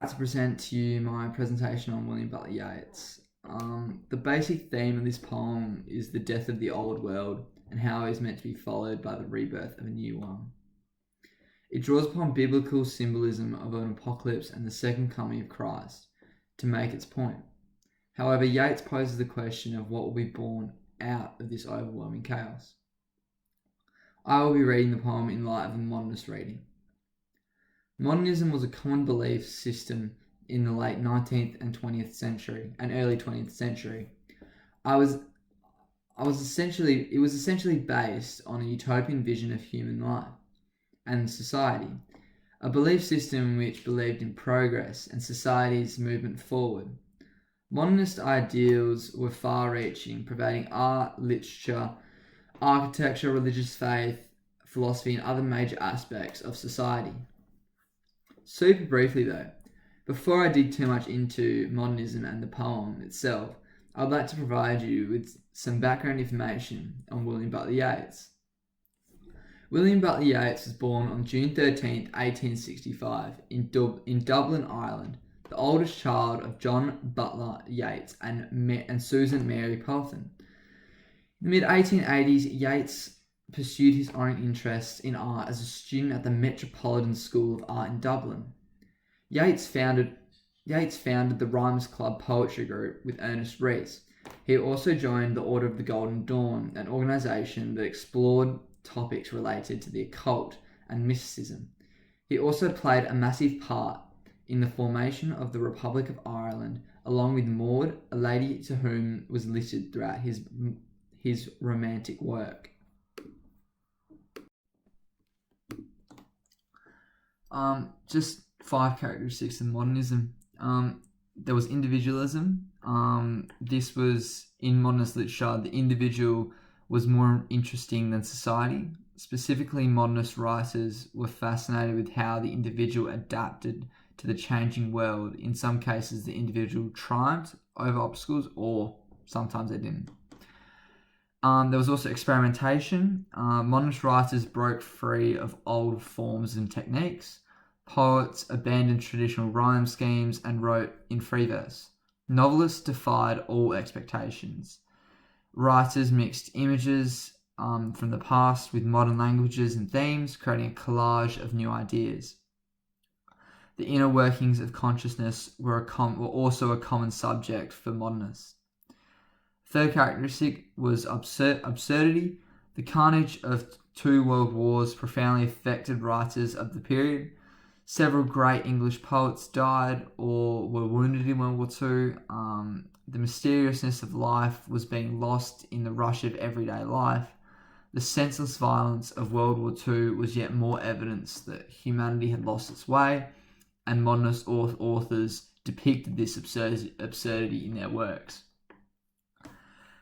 To present to you my presentation on William Butler Yeats. The basic theme of this poem is the death of the old world and how it is meant to be followed by the rebirth of a new one. It draws upon biblical symbolism of an apocalypse and the second coming of Christ to make its point. However, Yeats poses the question of what will be born out of this overwhelming chaos. I will be reading the poem in light of a modernist reading. Modernism was a common belief system in the late 19th and 20th century and early 20th century. It was essentially based on a utopian vision of human life and society, a belief system which believed in progress and society's movement forward. Modernist ideals were far-reaching, pervading art, literature, architecture, religious faith, philosophy, and other major aspects of society. Super briefly though, before I dig too much into modernism and the poem itself, I'd like to provide you with some background information on William Butler Yeats. William Butler Yeats was born on June 13, 1865 in Dublin, Ireland, the oldest child of John Butler Yeats and Susan Mary Pelton. In the mid-1880s, Yeats pursued his own interests in art as a student at the Metropolitan School of Art in Dublin. Yeats founded the Rhymes Club poetry group with Ernest Rhys. He also joined the Order of the Golden Dawn, an organisation that explored topics related to the occult and mysticism. He also played a massive part in the formation of the Republic of Ireland, along with Maud, a lady to whom was listed throughout his romantic work. Just 5 characteristics of modernism. There was individualism. This was, in modernist literature, the individual was more interesting than society. Specifically, modernist writers were fascinated with how the individual adapted to the changing world. In some cases, the individual triumphed over obstacles, or sometimes they didn't. There was also experimentation. Modernist writers broke free of old forms and techniques. Poets abandoned traditional rhyme schemes and wrote in free verse. Novelists defied all expectations. Writers mixed images from the past with modern languages and themes, creating a collage of new ideas. The inner workings of consciousness were also a common subject for modernists. Third characteristic was absurdity. The carnage of 2 world wars profoundly affected writers of the period. Several great English poets died or were wounded in World War II. The mysteriousness of life was being lost in the rush of everyday life. The senseless violence of World War II was yet more evidence that humanity had lost its way, and modernist authors depicted this absurdity in their works.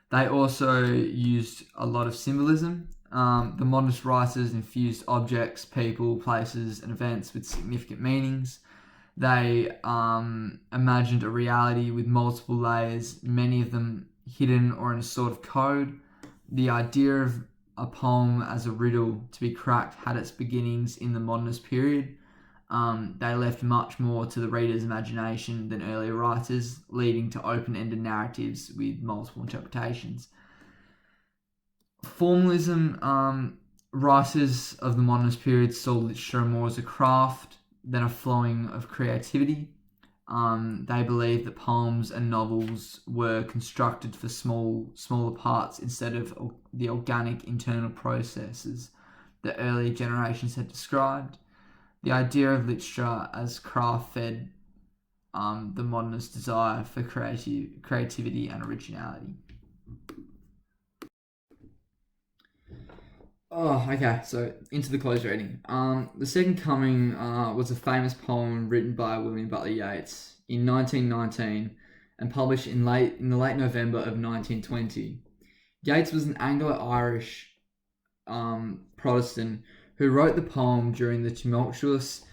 They also used a lot of symbolism. The modernist writers infused objects, people, places, and events with significant meanings. They imagined a reality with multiple layers, many of them hidden or in a sort of code. The idea of a poem as a riddle to be cracked had its beginnings in the modernist period. They left much more to the reader's imagination than earlier writers, leading to open-ended narratives with multiple interpretations. Formalism. Writers of the modernist period saw literature more as a craft than a flowing of creativity. They believed that poems and novels were constructed for smaller parts instead of the organic internal processes that earlier generations had described. The idea of literature as craft fed the modernist desire for creativity and originality. Okay, so into the close reading. The Second Coming was a famous poem written by William Butler Yeats in 1919 and published in the late November of 1920. Yeats was an Anglo-Irish Protestant who wrote the poem during the tumultuous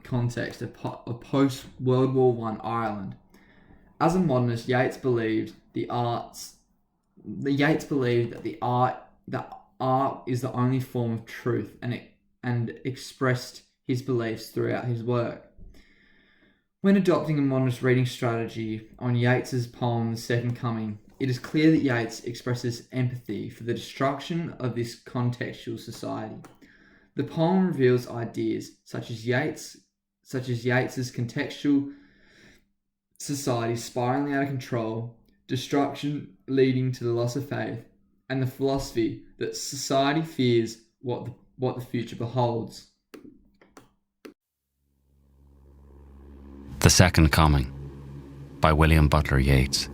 context of post-World War I Ireland. As a modernist, Yeats believed that art is the only form of truth, and expressed his beliefs throughout his work. When adopting a modernist reading strategy on Yeats's poem The Second Coming, it is clear that Yeats expresses empathy for the destruction of this contextual society. The poem reveals ideas such as Yeats's contextual society spiraling out of control, destruction leading to the loss of faith, and the philosophy that society fears what the future beholds. The Second Coming by William Butler Yeats.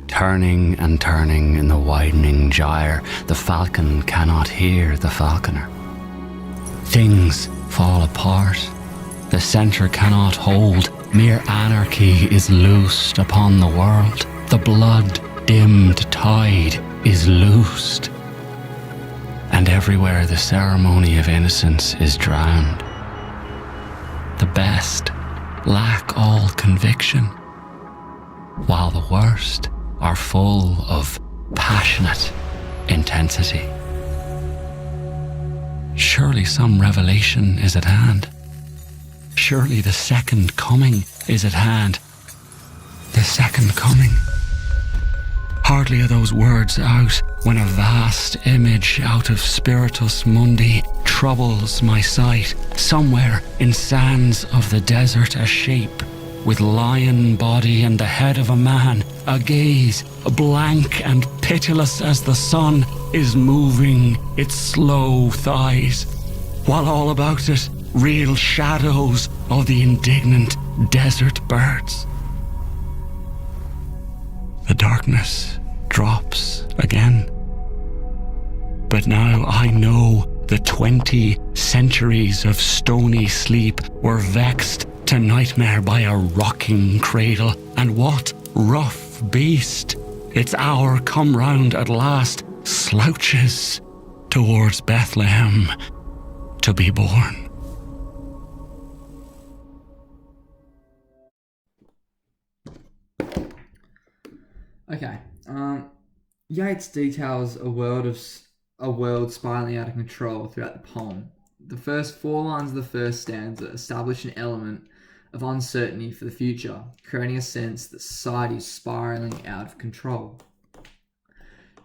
Turning and turning in the widening gyre, the falcon cannot hear the falconer. Things fall apart, the centre cannot hold, mere anarchy is loosed upon the world, the blood-dimmed tide is loosed, and everywhere the ceremony of innocence is drowned. The best lack all conviction, while the worst are full of passionate intensity. Surely some revelation is at hand. Surely the second coming is at hand. The second coming. Hardly are those words out when a vast image out of Spiritus Mundi troubles my sight. Somewhere in sands of the desert a shape, with lion body and the head of a man, a gaze blank and pitiless as the sun, is moving its slow thighs, while all about it reel shadows of the indignant desert birds. The darkness drops again. But now I know the 20 centuries of stony sleep were vexed to nightmare by a rocking cradle, and what rough beast, its hour come round at last, slouches towards Bethlehem to be born. Okay, Yeats details a world spiraling out of control throughout the poem. The first 4 lines of the first stanza establish an element of uncertainty for the future, creating a sense that society is spiraling out of control.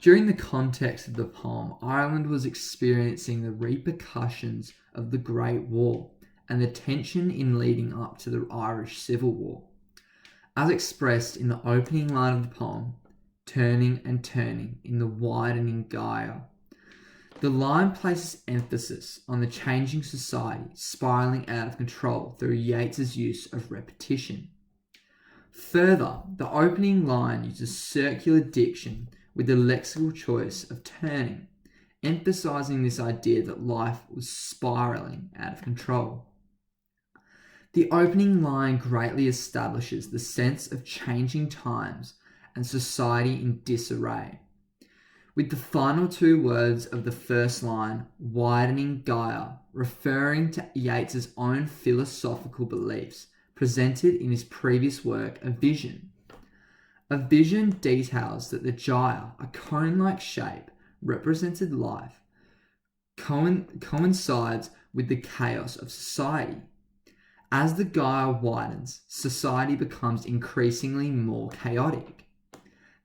During the context of the poem, Ireland was experiencing the repercussions of the Great War and the tension in leading up to the Irish Civil War. As expressed in the opening line of the poem, turning and turning in the widening gyre, the line places emphasis on the changing society spiraling out of control through Yeats's use of repetition. Further, the opening line uses circular diction with the lexical choice of turning, emphasizing this idea that life was spiraling out of control. The opening line greatly establishes the sense of changing times and society in disarray, with the final 2 words of the first line, widening gyre, referring to Yeats's own philosophical beliefs presented in his previous work, A Vision. A Vision details that the gyre, a cone-like shape, represented life, coincides with the chaos of society. As the gyre widens, society becomes increasingly more chaotic.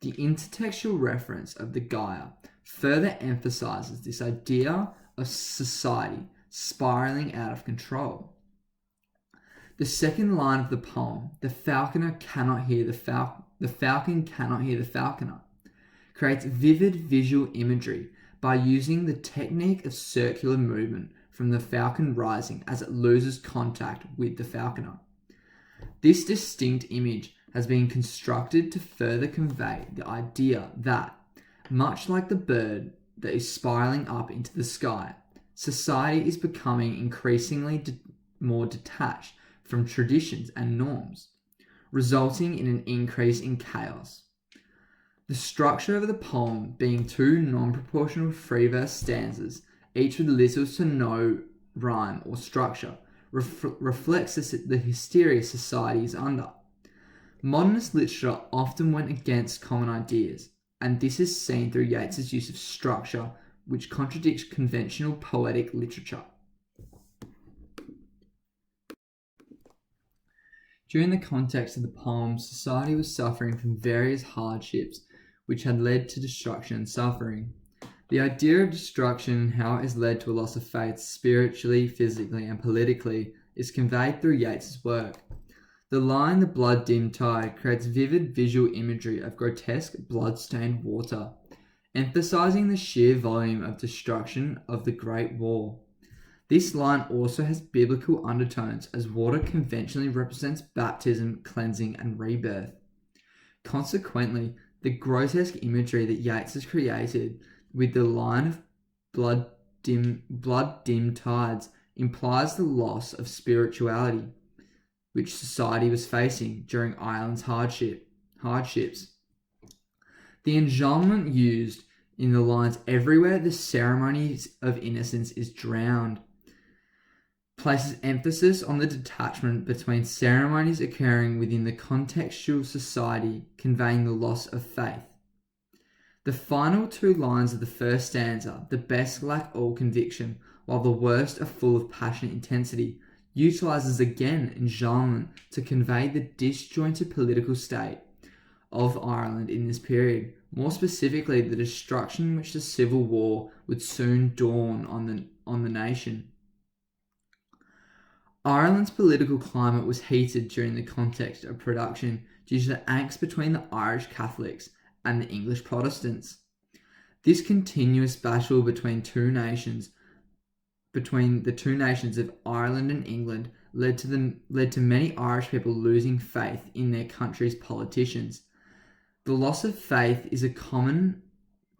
The intertextual reference of the gyre further emphasizes this idea of society spiraling out of control. The second line of the poem, the falcon cannot hear the falconer, creates vivid visual imagery by using the technique of circular movement from the falcon rising as it loses contact with the falconer. This distinct image has been constructed to further convey the idea that, much like the bird that is spiraling up into the sky, society is becoming increasingly more detached from traditions and norms, resulting in an increase in chaos. The structure of the poem being 2 non-proportional free-verse stanzas, each with little to no rhyme or structure, reflects the hysteria society is under. Modernist literature often went against common ideas, and this is seen through Yeats's use of structure, which contradicts conventional poetic literature. During the context of the poem, society was suffering from various hardships which had led to destruction and suffering. The idea of destruction and how it has led to a loss of faith spiritually, physically, and politically is conveyed through Yeats's work. The line "the blood-dimmed tide" creates vivid visual imagery of grotesque, blood-stained water, emphasizing the sheer volume of destruction of the Great War. This line also has biblical undertones, as water conventionally represents baptism, cleansing, and rebirth. Consequently, the grotesque imagery that Yeats has created with the line of blood-dimmed tides implies the loss of spirituality, which society was facing during Ireland's hardships. The enjambment used in the lines "everywhere the ceremonies of innocence is drowned" places emphasis on the detachment between ceremonies occurring within the contextual society, conveying the loss of faith. The final two lines of the first stanza, "the best lack all conviction, while the worst are full of passionate intensity," utilizes again enjambment to convey the disjointed political state of Ireland in this period, more specifically the destruction which the civil war would soon dawn on the nation. Ireland's political climate was heated during the context of production due to the angst between the Irish Catholics and the English Protestants. This continuous battle between the two nations of Ireland and England led to many Irish people losing faith in their country's politicians. The loss of faith is a common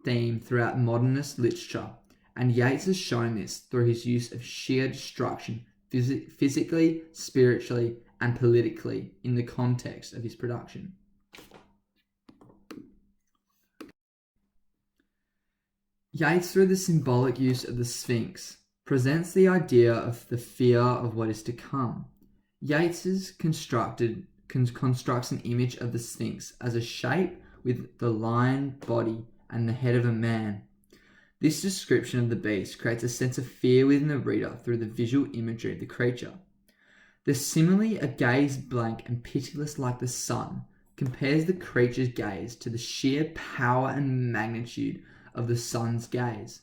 theme throughout modernist literature, and Yeats has shown this through his use of sheer destruction, physically, spiritually, and politically in the context of his production. Yeats, through the symbolic use of the Sphinx, presents the idea of the fear of what is to come. Yeats constructs an image of the Sphinx as a shape with the lion body and the head of a man. This description of the beast creates a sense of fear within the reader through the visual imagery of the creature. The simile, "a gaze blank and pitiless like the sun," compares the creature's gaze to the sheer power and magnitude of the sun's gaze,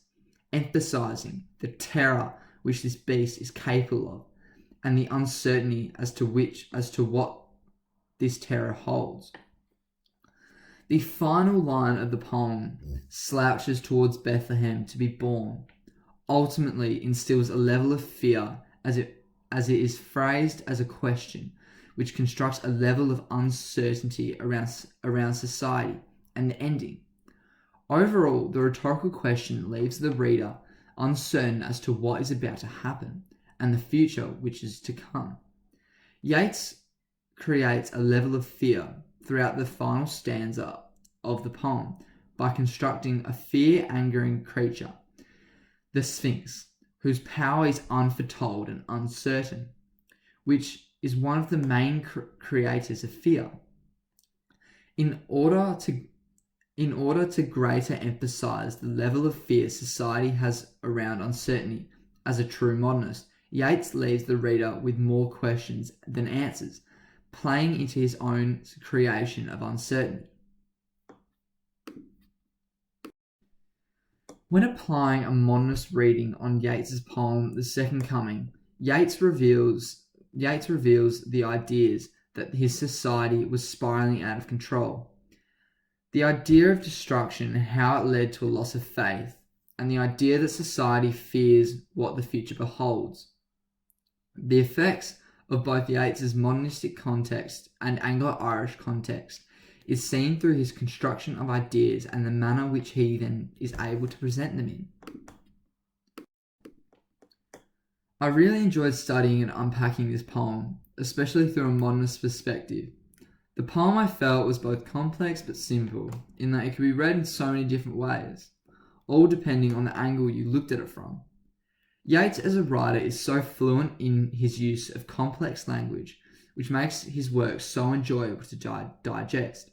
emphasizing the terror which this beast is capable of and the uncertainty as to what this terror holds. The final line of the poem slouches towards Bethlehem to be born, ultimately instills a level of fear as it is phrased as a question, which constructs a level of uncertainty around society and the ending. Overall, the rhetorical question leaves the reader uncertain as to what is about to happen and the future which is to come. Yeats creates a level of fear throughout the final stanza of the poem by constructing a fear-angering creature, the Sphinx, whose power is unforetold and uncertain, which is one of the main creators of fear. In order to greater emphasize the level of fear society has around uncertainty, as a true modernist, Yeats leaves the reader with more questions than answers, playing into his own creation of uncertainty. When applying a modernist reading on Yeats's poem The Second Coming, Yeats reveals the ideas that his society was spiraling out of control. The idea of destruction and how it led to a loss of faith, and the idea that society fears what the future beholds. The effects of both Yeats's modernistic context and Anglo-Irish context is seen through his construction of ideas and the manner which he then is able to present them in. I really enjoyed studying and unpacking this poem, especially through a modernist perspective. The poem, I felt, was both complex but simple, in that it could be read in so many different ways, all depending on the angle you looked at it from. Yeats as a writer is so fluent in his use of complex language, which makes his work so enjoyable to digest.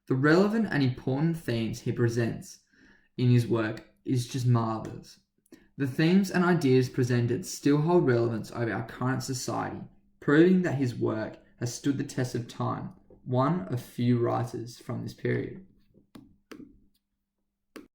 The relevant and important themes he presents in his work is just marvellous. The themes and ideas presented still hold relevance over our current society, proving that his work has stood the test of time, one of few writers from this period.